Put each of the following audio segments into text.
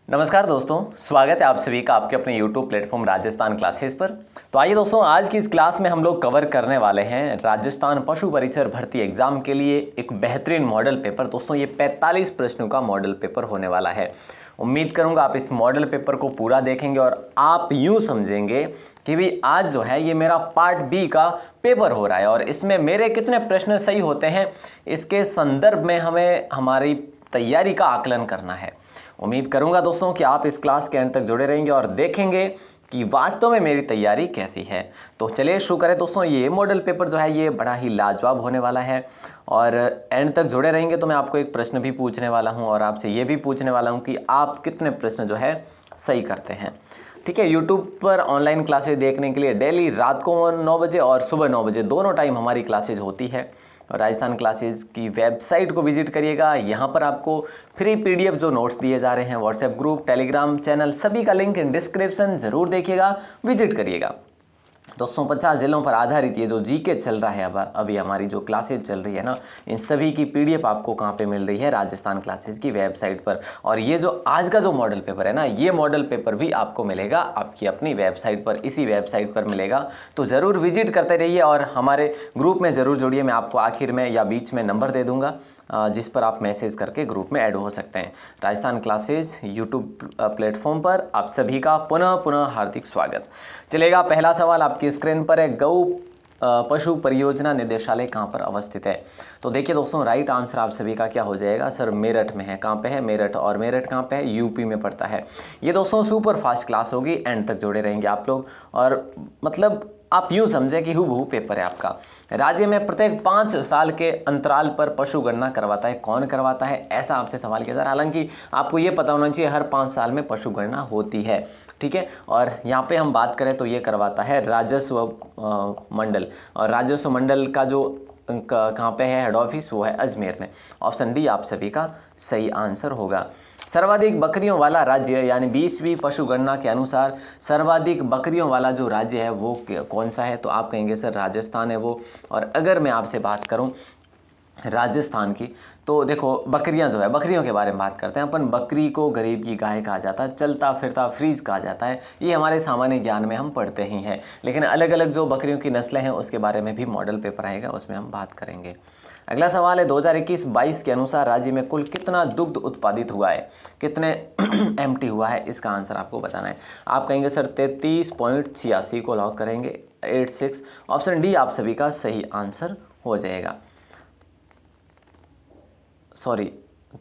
नमस्कार दोस्तों, स्वागत है आप सभी का आपके अपने YouTube प्लेटफॉर्म राजस्थान क्लासेस पर। तो आइए दोस्तों, आज की इस क्लास में हम लोग कवर करने वाले हैं राजस्थान पशु परिचर भर्ती एग्जाम के लिए एक बेहतरीन मॉडल पेपर। दोस्तों ये 45 प्रश्नों का मॉडल पेपर होने वाला है। उम्मीद करूंगा आप इस मॉडल पेपर को पूरा देखेंगे और आप यूं समझेंगे कि भी आज जो है ये मेरा पार्ट बी का पेपर हो रहा है और इसमें मेरे कितने प्रश्न सही होते हैं इसके संदर्भ में हमें हमारी तैयारी का आकलन करना है। उम्मीद करूंगा दोस्तों कि आप इस क्लास के एंड तक जुड़े रहेंगे और देखेंगे कि वास्तव में मेरी तैयारी कैसी है। तो चलिए शुरू करें दोस्तों। ये मॉडल पेपर जो है ये बड़ा ही लाजवाब होने वाला है और एंड तक जुड़े रहेंगे तो मैं आपको एक प्रश्न भी पूछने वाला हूं और आपसे ये भी पूछने वाला हूं कि आप कितने प्रश्न जो है सही करते हैं। ठीक है, यूट्यूब पर ऑनलाइन क्लासेज देखने के लिए डेली रात को 9 बजे और सुबह 9 बजे दोनों टाइम हमारी क्लासेज होती है। और राजस्थान क्लासेज की वेबसाइट को विजिट करिएगा। यहाँ पर आपको फ्री पीडीएफ जो नोट्स दिए जा रहे हैं, व्हाट्सएप ग्रुप, टेलीग्राम चैनल, सभी का लिंक इन डिस्क्रिप्शन जरूर देखिएगा, विजिट करिएगा। दोस्तों 50 जिलों पर आधारित ये जो जीके चल रहा है, अब अभी हमारी जो क्लासेज चल रही है ना, इन सभी की पीडीएफ आपको कहाँ पे मिल रही है? राजस्थान क्लासेज की वेबसाइट पर। और ये जो आज का जो मॉडल पेपर है ना, ये मॉडल पेपर भी आपको मिलेगा आपकी अपनी वेबसाइट पर, इसी वेबसाइट पर मिलेगा। तो ज़रूर विजिट करते रहिए और हमारे ग्रुप में ज़रूर जुड़िए। मैं आपको आखिर में या बीच में नंबर दे दूँगा जिस पर आप मैसेज करके ग्रुप में ऐड हो सकते हैं। राजस्थान क्लासेज यूट्यूब प्लेटफॉर्म पर आप सभी का पुनः पुनः हार्दिक स्वागत। चलेगा, पहला सवाल आपकी स्क्रीन पर है, गौ पशु परियोजना निदेशालय कहाँ पर अवस्थित है? तो देखिए दोस्तों, राइट आंसर आप सभी का क्या हो जाएगा? सर मेरठ में है। कहाँ पे है? मेरठ। और मेरठ कहाँ पे है? यूपी में पड़ता है। ये दोस्तों सुपर फास्ट क्लास होगी, एंड तक जुड़े रहेंगे आप लोग और मतलब आप यूं समझे कि हूबहू पेपर है आपका। राज्य में प्रत्येक 5 साल के अंतराल पर पशु गणना करवाता है। कौन करवाता है, ऐसा आपसे सवाल किया जा रहा है। हालांकि आपको ये पता होना चाहिए हर 5 साल में पशु गणना होती है। ठीक है, और यहाँ पे हम बात करें तो ये करवाता है राजस्व मंडल। और राजस्व मंडल का जो कहाँ पे है हेड ऑफिस, वो है अजमेर में। ऑप्शन डी आप सभी का सही आंसर होगा। सर्वाधिक बकरियों वाला राज्य यानी 20वीं पशु गणना के अनुसार सर्वाधिक बकरियों वाला जो राज्य है वो कौन सा है? तो आप कहेंगे सर राजस्थान है वो। और अगर मैं आपसे बात करूं राजस्थान की, तो देखो बकरियां जो है, बकरियों के बारे में बात करते हैं अपन। बकरी को गरीब की गाय कहा जाता है, चलता फिरता फ्रीज कहा जाता है। ये हमारे सामान्य ज्ञान में हम पढ़ते ही हैं, लेकिन अलग अलग जो बकरियों की नस्लें हैं उसके बारे में भी मॉडल पेपर आएगा, उसमें हम बात करेंगे। अगला सवाल है, 2021-22 के अनुसार राज्य में कुल कितना दुग्ध उत्पादित हुआ है? कितने एमटी हुआ है, इसका आंसर आपको बताना है। आप कहेंगे सर 33.86 को लॉक करेंगे, 86। ऑप्शन डी आप सभी का सही आंसर हो जाएगा। सॉरी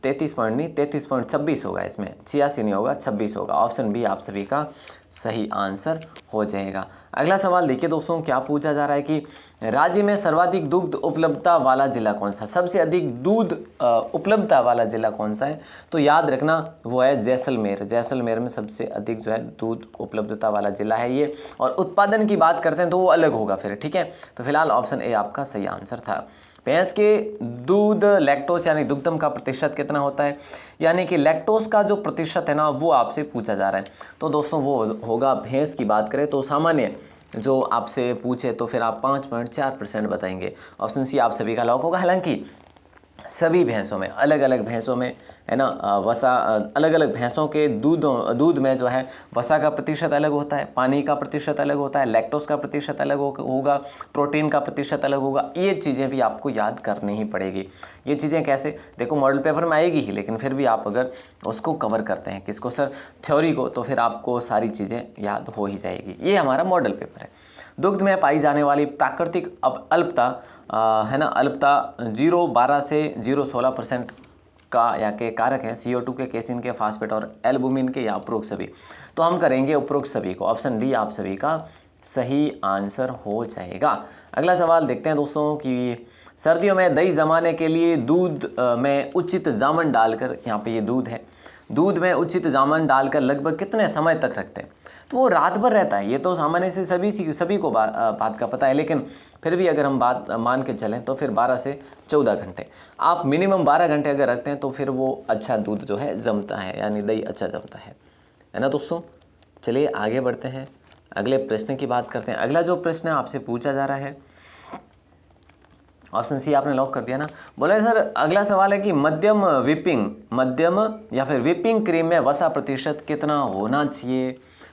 33.26 होगा, इसमें 86 नहीं होगा, 26 होगा। ऑप्शन बी आप सभी का सही आंसर हो जाएगा। अगला सवाल देखिए दोस्तों, क्या पूछा जा रहा है कि राज्य में सर्वाधिक दूध उपलब्धता वाला जिला कौन सा? सबसे अधिक दूध उपलब्धता वाला जिला कौन सा है? तो याद रखना वो है जैसलमेर। जैसलमेर में सबसे अधिक जो है दूध उपलब्धता वाला जिला है ये। और उत्पादन की बात करते हैं तो वो अलग होगा फिर। ठीक है, तो फिलहाल ऑप्शन ए आपका सही आंसर था। भैंस के दूध लैक्टोज यानी दुग्धम का प्रतिशत कितना होता है? यानी कि लैक्टोज का जो प्रतिशत है ना, वो आपसे पूछा जा रहा है। तो दोस्तों वो होगा, भैंस की बात करें तो सामान्य जो आपसे पूछे तो फिर आप 5.4% बताएंगे। ऑप्शन सी आप सभी का लॉक होगा। हालांकि सभी भैंसों में, अलग अलग भैंसों में है ना, वसा अलग अलग भैंसों के दूध में जो है वसा का प्रतिशत अलग होता है, पानी का प्रतिशत अलग होता है, लैक्टोज का प्रतिशत अलग होगा, प्रोटीन का प्रतिशत अलग होगा। ये चीज़ें भी आपको याद करनी ही पड़ेगी। ये चीज़ें कैसे? देखो मॉडल पेपर में आएगी ही, लेकिन फिर भी आप अगर उसको कवर करते हैं, किसको सर? थ्योरी को, तो फिर आपको सारी चीज़ें याद हो ही जाएगी। ये हमारा मॉडल पेपर है। दुग्ध में पाई जाने वाली प्राकृतिक अल्पता है ना, अल्पता 0.12 से 0.16% का या के कारक है CO2 के, केसिन के, फास्फेट और एल्बुमिन के, या उपरोक्त सभी। तो हम करेंगे उपरोक्त सभी को। ऑप्शन डी आप सभी का सही आंसर हो जाएगा। अगला सवाल देखते हैं दोस्तों कि सर्दियों में दही जमाने के लिए दूध में उचित जामन डालकर, यहाँ पे ये दूध है, दूध में उचित जामन डालकर लगभग कितने समय तक रखते हैं? तो वो रात भर रहता है। ये तो सामान्य से सभी को बात का पता है, लेकिन फिर भी अगर हम बात मान के चलें तो फिर 12 से 14 घंटे, आप मिनिमम 12 घंटे अगर रखते हैं तो फिर वो अच्छा दूध जो है जमता है, यानी दही अच्छा जमता है ना दोस्तों। चलिए आगे बढ़ते हैं, अगले प्रश्न की बात करते हैं। अगला जो प्रश्न आपसे पूछा जा रहा है ऑप्शन सी आपने लॉक कर दिया ना। बोले सर अगला सवाल है कि मध्यम या फिर व्हिपिंग क्रीम में वसा प्रतिशत कितना होना चाहिए।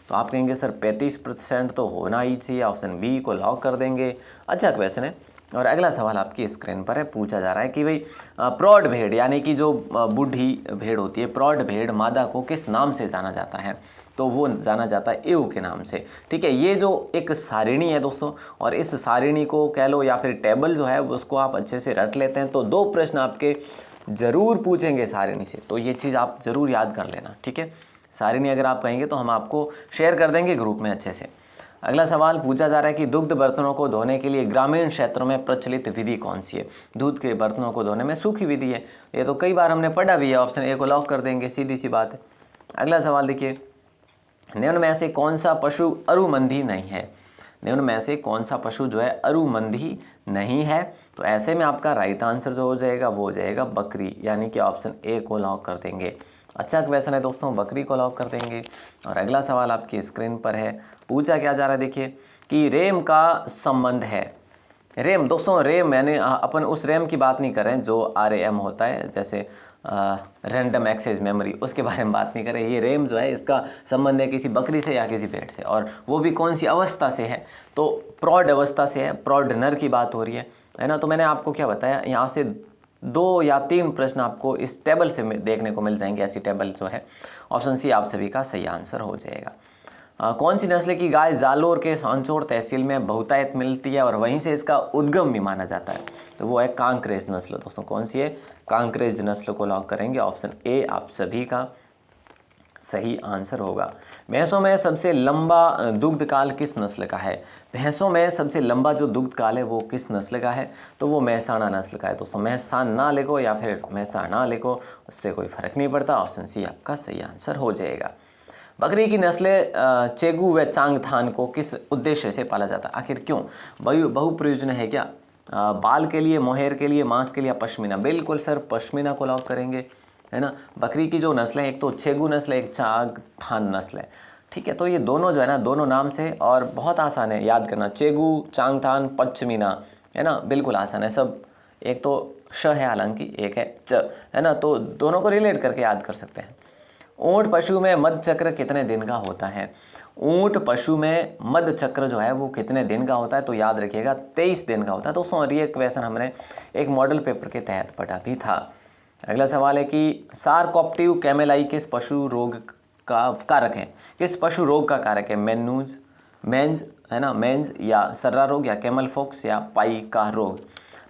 तो आप कहेंगे सर 35% तो होना ही चाहिए, ऑप्शन बी को लॉक कर देंगे। अच्छा क्वेश्चन है। और अगला सवाल आपकी स्क्रीन पर है, पूछा जा रहा है कि भाई प्रौढ़ भेड़ यानी कि जो बूढ़ी भेड़ होती है, प्रौढ़ भेड़ मादा को किस नाम से जाना जाता है। तो वो जाना जाता है एव के नाम से। ठीक है, ये जो एक सारिणी है दोस्तों, और इस सारिणी को कह लो या फिर टेबल जो है उसको आप अच्छे से रट लेते हैं तो 2 प्रश्न आपके जरूर पूछेंगे सारिणी से, तो ये चीज़ आप जरूर याद कर लेना। ठीक है, सारिणी अगर आप कहेंगे तो हम आपको शेयर कर देंगे ग्रुप में अच्छे से। अगला सवाल पूछा जा रहा है कि दुग्ध बर्तनों को धोने के लिए ग्रामीण क्षेत्रों में प्रचलित विधि कौन सी है। दूध के बर्तनों को धोने में सूखी विधि है, ये तो कई बार हमने पढ़ा भी है, ऑप्शन ए को लॉक कर देंगे, सीधी सी बात है। अगला सवाल देखिए, निम्न में से कौन सा पशु अरुमंदी नहीं है। निम्न में से कौन सा पशु जो है अरुमंदी नहीं है। तो ऐसे में आपका राइट आंसर जो हो जाएगा वो हो जाएगा बकरी, यानी कि ऑप्शन ए को लॉक कर देंगे। अच्छा क्वेश्चन है दोस्तों, बकरी को लॉक कर देंगे। और अगला सवाल आपकी स्क्रीन पर है, पूछा क्या जा रहा है देखिए कि रेम का संबंध है। रेम दोस्तों, रेम यानी अपन उस रेम की बात नहीं कर रहे हैं जो RAM होता है, जैसे रैंडम एक्सेस मेमोरी, उसके बारे में बात नहीं करें। ये रेम जो है इसका संबंध है किसी बकरी से या किसी भेड़ से, और वो भी कौन सी अवस्था से है, तो प्रौढ़ अवस्था से है, प्रौढ़ नर की बात हो रही है ना। तो मैंने आपको क्या बताया, यहाँ से 2 या 3 प्रश्न आपको इस टेबल से देखने को मिल जाएंगे, ऐसी टेबल जो है। ऑप्शन सी आप सभी का सही आंसर हो जाएगा। कौन सी नस्ल की गाय जालोर के सांचौर तहसील में बहुतायत मिलती है और वहीं से इसका उद्गम भी माना जाता है। तो वो है कांकरेज नस्ल दोस्तों। कौन सी है, कांकरेज नस्ल को लॉक करेंगे, ऑप्शन ए आप सभी का सही आंसर होगा। भैंसों में सबसे लंबा दुग्ध काल किस नस्ल का है। भैंसों में सबसे लंबा जो दुग्ध काल है वो किस नस्ल का है, तो वो मेहसाणा नस्ल का है दोस्तों। मेहसाणा लिखो या फिर मेहसाणा लिखो, उससे कोई फर्क नहीं पड़ता, ऑप्शन सी आपका सही आंसर हो जाएगा। बकरी की नस्लें चेगू व चांगथान को किस उद्देश्य से पाला जाता है, आखिर क्यों। बहुप्रयोजन है क्या, बाल के लिए, मोहेर के लिए, मांस के लिए, पश्मीना। बिल्कुल सर पश्मीना को लॉक करेंगे, है ना। बकरी की जो नस्लें, एक तो चेगू नस्ल है, एक चांगथान नस्ल है। ठीक है, तो ये दोनों जो है ना, दोनों नाम से, और बहुत आसान है याद करना, चेगू, चांगथान, पश्मीना, है ना, बिल्कुल आसान है सब। एक तो श है हालांकि, एक है च, है ना, तो दोनों को रिलेट करके याद कर सकते हैं। ऊंट पशु में मध चक्र कितने दिन का होता है। ऊंट पशु में मध चक्र जो है वो कितने दिन का होता है, तो याद रखिएगा 23 दिन का होता है दोस्तों। और ये क्वेश्चन हमने एक मॉडल पेपर के तहत पढ़ा भी था। अगला सवाल है कि सारकोप्टिव कैमेलाई किस पशु रोग का कारक है। किस पशु रोग का कारक है, मेंज है ना, मेंज या सर्रा रोग या कैमल फॉक्स या पाई का रोग।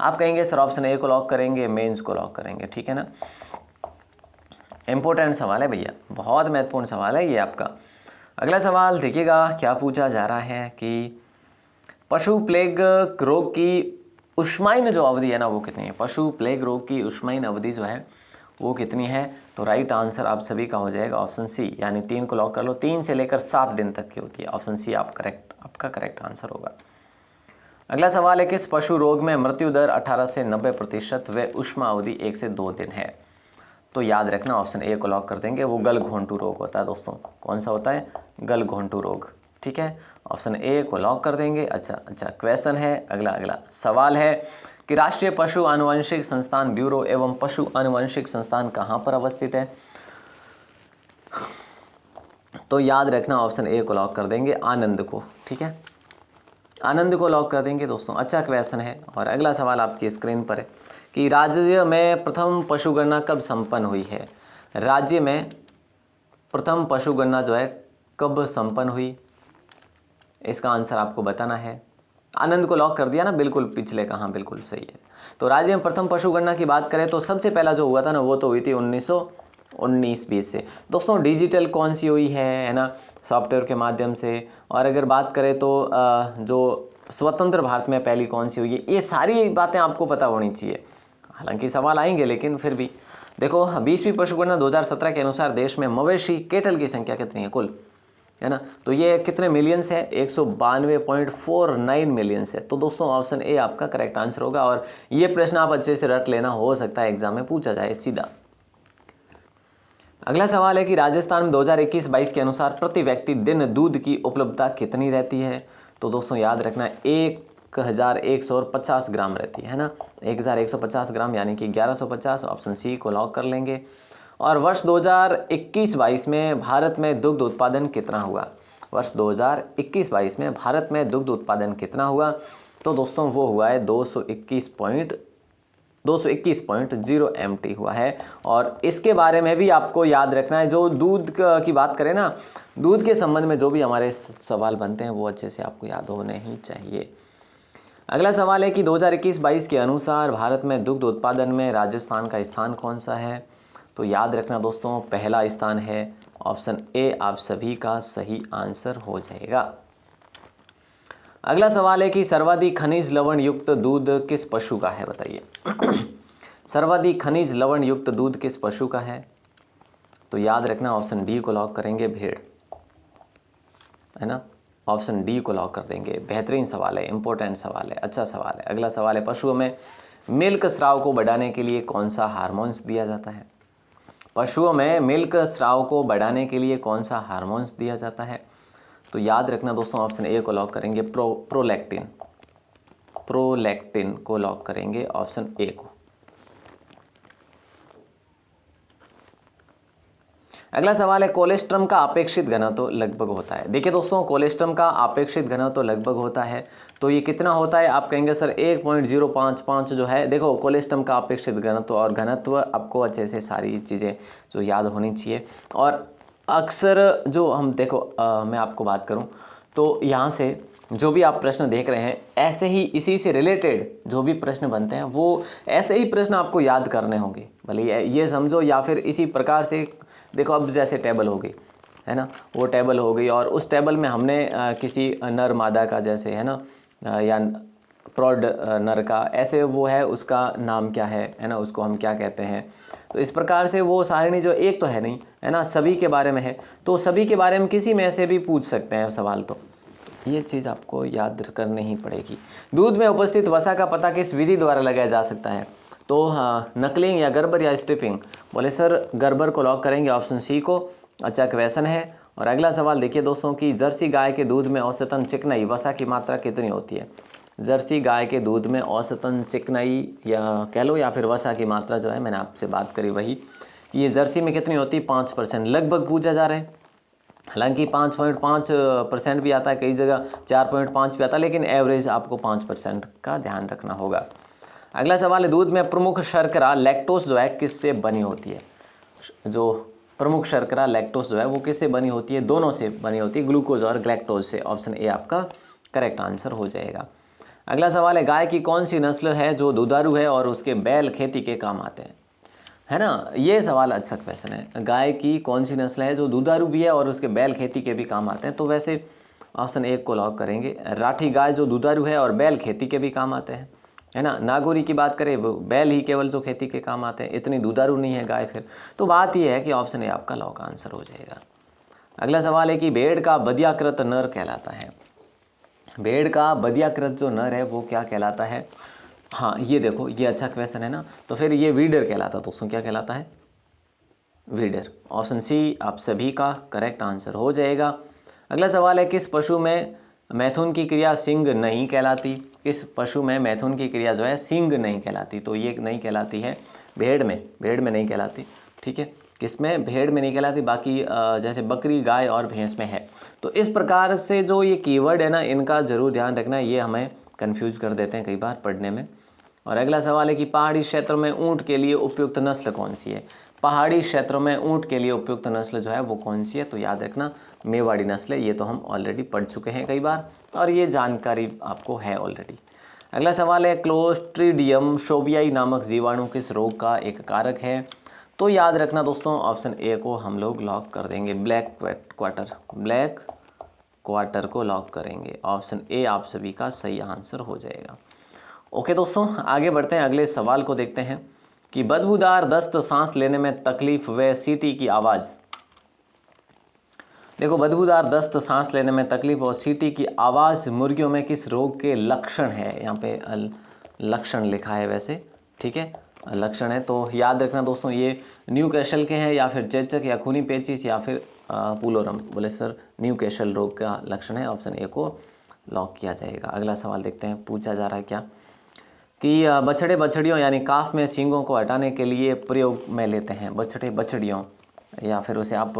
आप कहेंगे सर ऑप्शन ए को लॉक करेंगे, मेंज को लॉक करेंगे। ठीक है ना, इंपॉर्टेंट सवाल है भैया, बहुत महत्वपूर्ण सवाल है ये आपका। अगला सवाल देखिएगा क्या पूछा जा रहा है कि पशु प्लेग रोग की उष्मायन जो अवधि है ना वो कितनी है। पशु प्लेग रोग की उष्मायन अवधि जो है वो कितनी है, तो राइट आंसर आप सभी का हो जाएगा ऑप्शन सी, यानी 3 को लॉक कर लो। 3 से लेकर 7 दिन तक की होती है, ऑप्शन सी आपका करेक्ट आंसर होगा। अगला सवाल है किस पशु रोग में मृत्यु दर 18 से 90% व उष्मा अवधि 1 से 2 दिन है। तो याद रखना ऑप्शन ए को लॉक कर देंगे, वो गलघोंटू रोग होता है दोस्तों। कौन सा होता है, गलघोंटू रोग। ठीक है, ऑप्शन ए को लॉक कर देंगे। अच्छा क्वेश्चन है, अगला सवाल है कि राष्ट्रीय पशु आनुवंशिक संस्थान ब्यूरो एवं पशु आनुवंशिक संस्थान कहाँ पर अवस्थित है। तो याद रखना ऑप्शन ए को लॉक कर देंगे, आनंद को। ठीक है, आनंद को लॉक कर देंगे दोस्तों। अच्छा क्वेश्चन है। और अगला सवाल आपकी स्क्रीन पर है कि राज्य में प्रथम पशुगणना कब संपन्न हुई है। राज्य में प्रथम पशुगणना जो है कब संपन्न हुई, इसका आंसर आपको बताना है। आनंद को लॉक कर दिया ना, बिल्कुल पिछले का, हाँ बिल्कुल सही है। तो राज्य में प्रथम पशुगणना की बात करें तो सबसे पहला जो हुआ था ना वो तो हुई थी 1919-20 से दोस्तों। डिजिटल कौन सी हुई है ना, सॉफ्टवेयर के माध्यम से। और अगर बात करें तो जो स्वतंत्र भारत में पहली कौन सी हुई है, ये सारी बातें आपको पता होनी चाहिए। हालांकि सवाल आएंगे लेकिन फिर भी देखो, 20वीं पशुगणना 2017 के अनुसार देश में मवेशी केटल की संख्या कितनी है कुल, है ना। तो ये कितने मिलियंस है, 192.49 मिलियंस है। तो दोस्तों ऑप्शन ए आपका करेक्ट आंसर होगा। और ये प्रश्न आप अच्छे से रट लेना, हो सकता है एग्जाम में पूछा जाए सीधा। अगला सवाल है कि राजस्थान में 2021-22 के अनुसार प्रति व्यक्ति दिन दूध की उपलब्धता कितनी रहती है। तो दोस्तों याद रखना 1 1150 ग्राम रहती है ना, 1150 ग्राम यानी कि 1150, ऑप्शन सी को लॉक कर लेंगे। और वर्ष 2021-22 में भारत में दुग्ध उत्पादन कितना हुआ? वर्ष 2021-22 में भारत में दुग्ध उत्पादन कितना हुआ? तो दोस्तों वो हुआ है 221.0 MT हुआ है। और इसके बारे में भी आपको याद रखना है, जो दूध की बात करें ना, दूध के संबंध में जो भी हमारे सवाल बनते हैं वो अच्छे से आपको याद होने ही चाहिए। अगला सवाल है कि 2021-22 के अनुसार भारत में दुग्ध उत्पादन में राजस्थान का स्थान कौन सा है? तो याद रखना दोस्तों, पहला स्थान है। ऑप्शन ए आप सभी का सही आंसर हो जाएगा। अगला सवाल है कि सर्वाधिक खनिज लवण युक्त दूध किस पशु का है? बताइए। सर्वाधिक खनिज लवण युक्त दूध किस पशु का है? तो याद रखना, ऑप्शन डी को लॉक करेंगे, भेड़, है ना। ऑप्शन डी को लॉक कर देंगे। बेहतरीन सवाल है, इंपॉर्टेंट सवाल है, अच्छा सवाल है। अगला सवाल है, पशुओं में मिल्क स्राव को बढ़ाने के लिए कौन सा हार्मोन्स दिया जाता है? पशुओं में मिल्क स्राव को बढ़ाने के लिए कौन सा हार्मोन्स दिया जाता है? तो याद रखना दोस्तों, ऑप्शन ए को लॉक करेंगे, प्रोलैक्टिन। प्रोलैक्टिन को लॉक करेंगे, ऑप्शन ए को। अगला सवाल है, कोलेस्ट्रम का अपेक्षित घनत्व लगभग होता है। देखिए दोस्तों, कोलेस्ट्रम का अपेक्षित घनत्व लगभग होता है, तो ये कितना होता है? आप कहेंगे सर 1.055 जो है। देखो, कोलेस्ट्रम का अपेक्षित घनत्व और घनत्व आपको अच्छे से सारी चीज़ें जो याद होनी चाहिए। और अक्सर जो हम देखो मैं आपको बात करूं तो यहाँ से जो भी आप प्रश्न देख रहे हैं, ऐसे ही इसी से रिलेटेड जो भी प्रश्न बनते हैं वो ऐसे ही प्रश्न आपको याद करने होंगे। भले ये समझो या फिर इसी प्रकार से देखो, अब जैसे टेबल हो गई, है ना, वो टेबल हो गई और उस टेबल में हमने किसी नर मादा का जैसे, है ना, या प्रौढ़ नर का ऐसे वो है, उसका नाम क्या है ना, उसको हम क्या कहते हैं। तो इस प्रकार से वो सारणी जो एक तो है नहीं, है ना, सभी के बारे में है, तो सभी के बारे में किसी में से भी पूछ सकते हैं सवाल। तो ये चीज़ आपको याद करनी ही पड़ेगी। दूध में उपस्थित वसा का पता किस विधि द्वारा लगाया जा सकता है? तो हाँ, नकलिंग या गर्बर या स्ट्रिपिंग? बोले सर गर्बर को लॉक करेंगे, ऑप्शन सी को। अच्छा क्वेश्चन है। और अगला सवाल देखिए दोस्तों कि जर्सी गाय के दूध में औसतन चिकनाई वसा की मात्रा कितनी होती है? जर्सी गाय के दूध में औसतन चिकनाई या कह लो या फिर वसा की मात्रा जो है, मैंने आपसे बात करी वही, कि ये जर्सी में कितनी होती है? 5% लगभग पूछा जा रहा है। हालांकि 5.5% भी आता है, कई जगह 4.5 भी आता है, लेकिन एवरेज आपको 5% का ध्यान रखना होगा। अगला सवाल है, दूध में प्रमुख शर्करा लैक्टोज जो है किससे बनी होती है? जो प्रमुख शर्करा लैक्टोज जो है वो किससे बनी होती है? दोनों से बनी होती है, ग्लूकोज और ग्लैक्टोज से। ऑप्शन ए आपका करेक्ट आंसर हो जाएगा। अगला सवाल है, गाय की कौन सी नस्ल है जो दुधारू है और उसके बैल खेती के काम आते हैं? है ना, ये सवाल अच्छा क्वेश्चन है। गाय की कौन सी नस्ल है जो दुधारू भी है और उसके बैल खेती के भी काम आते हैं? तो वैसे ऑप्शन ए को लॉक करेंगे, राठी गाय जो दुधारू है और बैल खेती के भी काम आते हैं, है ना। नागौरी की बात करें, वो बैल ही केवल जो खेती के काम आते हैं, इतनी दुधारू नहीं है गाय फिर। तो बात यह है कि ऑप्शन ए आपका लॉक आंसर हो जाएगा। अगला सवाल है कि भेड़ का बदियाकृत नर कहलाता है। भेड़ का बदियाकृत जो नर है वो क्या कहलाता है? हाँ, ये देखो, ये अच्छा क्वेश्चन है ना। तो फिर ये वीडर कहलाता है दोस्तों। क्या कहलाता है? वीडर। ऑप्शन सी आप सभी का करेक्ट आंसर हो जाएगा। अगला सवाल है, किस पशु में मैथुन की क्रिया सिंग नहीं कहलाती? किस पशु में मैथुन की क्रिया जो है सिंग नहीं कहलाती? तो ये नहीं कहलाती है भेड़ में, भेड़ में नहीं कहलाती, ठीक है। किसमें? भेड़ में नहीं कहलाती, बाकी जैसे बकरी, गाय और भैंस में है। तो इस प्रकार से जो ये कीवर्ड है ना, इनका जरूर ध्यान रखना, ये हमें कंफ्यूज कर देते हैं कई बार पढ़ने में। और अगला सवाल है कि पहाड़ी क्षेत्रों में ऊँट के लिए उपयुक्त नस्ल कौन सी है? पहाड़ी क्षेत्रों में ऊँट के लिए उपयुक्त नस्ल जो है वो कौन सी है? तो याद रखना मेवाड़ी नस्ल है। ये तो हम ऑलरेडी पढ़ चुके हैं कई बार और ये जानकारी आपको है ऑलरेडी। अगला सवाल है, क्लोस्ट्रीडियम शोबियाई नामक जीवाणु किस रोग का एक कारक है? तो याद रखना दोस्तों, ऑप्शन ए को हम लोग लॉक कर देंगे, ब्लैक क्वार्टर। ब्लैक क्वार्टर को लॉक करेंगे, ऑप्शन ए आप सभी का सही आंसर हो जाएगा। ओके दोस्तों, आगे बढ़ते हैं, अगले सवाल को देखते हैं कि बदबूदार दस्त, सांस लेने में तकलीफ व सीटी की आवाज़। देखो, बदबूदार दस्त, सांस लेने में तकलीफ और सीटी की आवाज़ मुर्गियों में किस रोग के लक्षण है? यहाँ पे लक्षण लिखा है वैसे, ठीक है, लक्षण है। तो याद रखना दोस्तों, ये न्यूकैसल के हैं या फिर चेचक या खूनी पेचिश या फिर पुलोरम। बोले सर न्यूकैसल रोग का लक्षण है, ऑप्शन ए को लॉक किया जाएगा। अगला सवाल देखते हैं, पूछा जा रहा है क्या कि बछड़े बछड़ियों यानी काफ में सींगों को हटाने के लिए प्रयोग में लेते हैं। बछड़े बछड़ियों या फिर उसे आप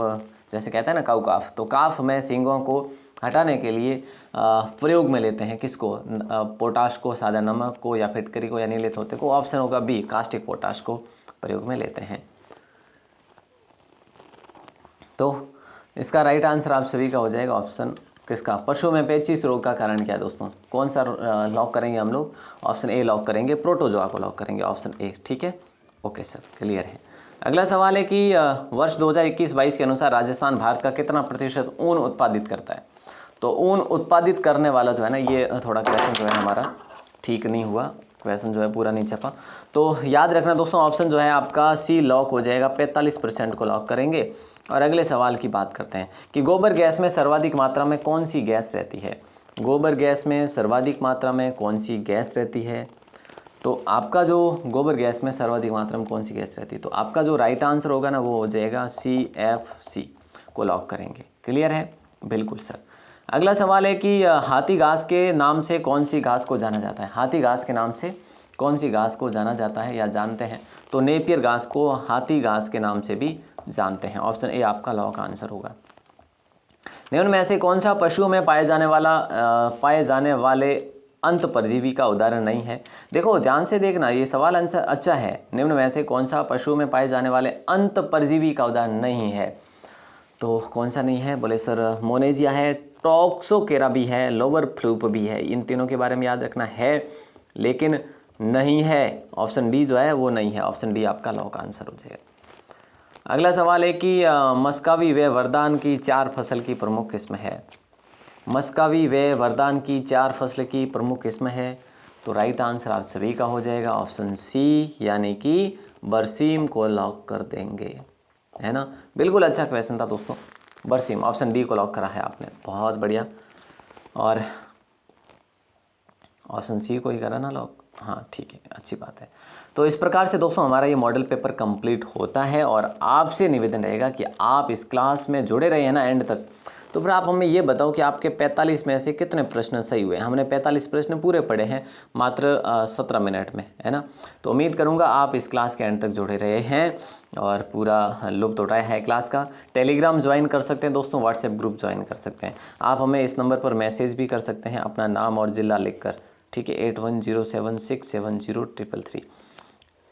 जैसे कहते हैं ना काऊ काफ, तो काफ में सींगों को हटाने के लिए प्रयोग में लेते हैं किसको? पोटाश को, सादा नमक को, या फिटकरी को, या नीले तोते को। ऑप्शन होगा बी, कास्टिक पोटाश को प्रयोग में लेते हैं। तो इसका राइट आंसर आप सभी का हो जाएगा ऑप्शन किसका? पशु में पेचिश रोग का कारण क्या है दोस्तों? कौन सा लॉक करेंगे हम लोग? ऑप्शन ए लॉक करेंगे, प्रोटोजोआ को लॉक करेंगे, ऑप्शन ए। ठीक है, ओके सर, क्लियर है। अगला सवाल है कि वर्ष 2021-22 के अनुसार राजस्थान भारत का कितना प्रतिशत ऊन उत्पादित करता है? तो ऊन उत्पादित करने वाला जो है ना, ये थोड़ा क्वेश्चन जो है हमारा ठीक नहीं हुआ, क्वेश्चन जो है पूरा नहीं छपा। तो याद रखना दोस्तों, ऑप्शन जो है आपका सी लॉक हो जाएगा, 45% को लॉक करेंगे। और अगले सवाल की बात करते हैं कि गोबर गैस में सर्वाधिक मात्रा में कौन सी गैस रहती है? गोबर गैस में सर्वाधिक मात्रा में कौन सी गैस रहती है? तो आपका जो गोबर गैस में सर्वाधिक मात्रा में कौन सी गैस रहती है, तो आपका जो राइट आंसर होगा ना वो हो जाएगा CFC को लॉक करेंगे। क्लियर है? बिल्कुल सर। अगला सवाल है कि हाथी घास के नाम से कौन सी घास को जाना जाता है? हाथी घास के नाम से कौन सी घास को जाना जाता है या जानते हैं? तो नेपियर घास को हाथी घास के नाम से भी जानते हैं। ऑप्शन ए आपका लॉक आंसर होगा। निम्न में से कौन सा पशुओं में पाए जाने वाले अंत परजीवी का उदाहरण नहीं है? देखो ध्यान से देखना, ये सवाल आंसर अच्छा है। निम्न में से कौन सा पशुओं में पाए जाने वाले अंत परजीवी का उदाहरण नहीं है? तो कौन सा नहीं है? बोले सर मोनेजिया है, टॉक्सोकेरा भी है, लोअर फ्लूप भी है। इन तीनों के बारे में याद रखना है, लेकिन नहीं है। ऑप्शन डी जो है वो नहीं है। ऑप्शन डी आपका लॉक आंसर हो जाएगा। अगला सवाल है कि मस्कावी व वरदान की 4 फसल की प्रमुख किस्म है? मस्कावी व वरदान की 4 फसल की प्रमुख किस्म है। तो राइट आंसर आप सभी का हो जाएगा ऑप्शन सी, यानी कि बरसीम को लॉक कर देंगे, है ना। बिल्कुल अच्छा क्वेश्चन था दोस्तों, बरसीम। ऑप्शन डी को लॉक करा है आपने, बहुत बढ़िया। और ऑप्शन सी को ही करा ना लॉक? हाँ ठीक है, अच्छी बात है। तो इस प्रकार से दोस्तों हमारा ये मॉडल पेपर कंप्लीट होता है। और आपसे निवेदन रहेगा कि आप इस क्लास में जुड़े रहे हैं ना एंड तक, तो फिर आप हमें ये बताओ कि आपके 45 में से कितने प्रश्न सही हुए। हमने 45 प्रश्न पूरे पढ़े हैं मात्र 17 मिनट में, है ना। तो उम्मीद करूँगा आप इस क्लास के एंड तक जुड़े रहे हैं और पूरा लुत्फ़ उठाया है क्लास का। टेलीग्राम ज्वाइन कर सकते हैं दोस्तों, व्हाट्सएप ग्रुप ज्वाइन कर सकते हैं। आप हमें इस नंबर पर मैसेज भी कर सकते हैं अपना नाम और ज़िला लिखकर, ठीक है। 8107670333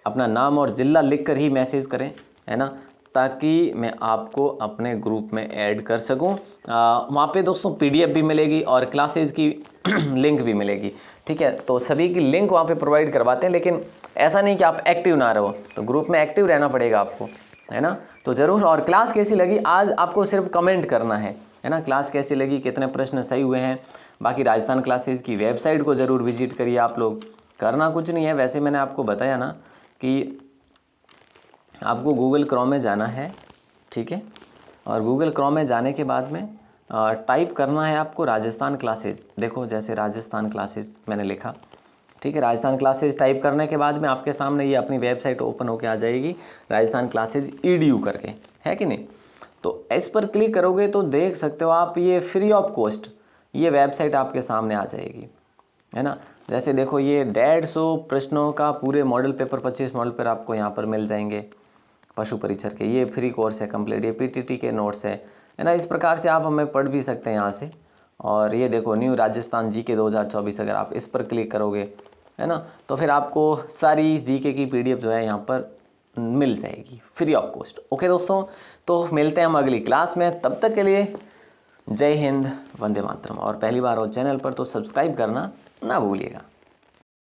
अपना नाम और ज़िला लिखकर ही मैसेज करें, है ना, ताकि मैं आपको अपने ग्रुप में ऐड कर सकूं। वहाँ पे दोस्तों PDF भी मिलेगी और क्लासेस की लिंक भी मिलेगी, ठीक है। तो सभी की लिंक वहाँ पे प्रोवाइड करवाते हैं, लेकिन ऐसा नहीं कि आप एक्टिव ना रहो, तो ग्रुप में एक्टिव रहना पड़ेगा आपको, है ना। तो ज़रूर। और क्लास कैसी लगी आज आपको सिर्फ कमेंट करना है ना। क्लास कैसी लगी, कितने प्रश्न सही हुए हैं। बाकी राजस्थान क्लासेस की वेबसाइट को ज़रूर विजिट करिए आप लोग। करना कुछ नहीं है, वैसे मैंने आपको बताया ना कि आपको गूगल क्रोम में जाना है, ठीक है। और गूगल क्रोम में जाने के बाद में टाइप करना है आपको राजस्थान क्लासेस। देखो जैसे राजस्थान क्लासेस मैंने लिखा, ठीक है। राजस्थान क्लासेस टाइप करने के बाद में आपके सामने ये अपनी वेबसाइट ओपन होकर आ जाएगी, राजस्थान क्लासेस EDU करके, है कि नहीं। तो इस पर क्लिक करोगे तो देख सकते हो आप, ये फ्री ऑफ कॉस्ट ये वेबसाइट आपके सामने आ जाएगी, है ना। जैसे देखो ये 150 प्रश्नों का पूरे मॉडल पेपर 25 मॉडल पेपर आपको यहाँ पर मिल जाएंगे पशु परीक्षर के। ये फ्री कोर्स है कंप्लीट, ये PTT के नोट्स है ना। इस प्रकार से आप हमें पढ़ भी सकते हैं यहाँ से। और ये देखो न्यू राजस्थान GK 2024, अगर आप इस पर क्लिक करोगे, है ना, तो फिर आपको सारी GK की PDF जो है यहाँ पर मिल जाएगी फ्री ऑफ कॉस्ट। ओके दोस्तों, तो मिलते हैं हम अगली क्लास में। तब तक के लिए जय हिंद, वंदे मातरम। और पहली बार हो चैनल पर तो सब्सक्राइब करना ना भूलिएगा।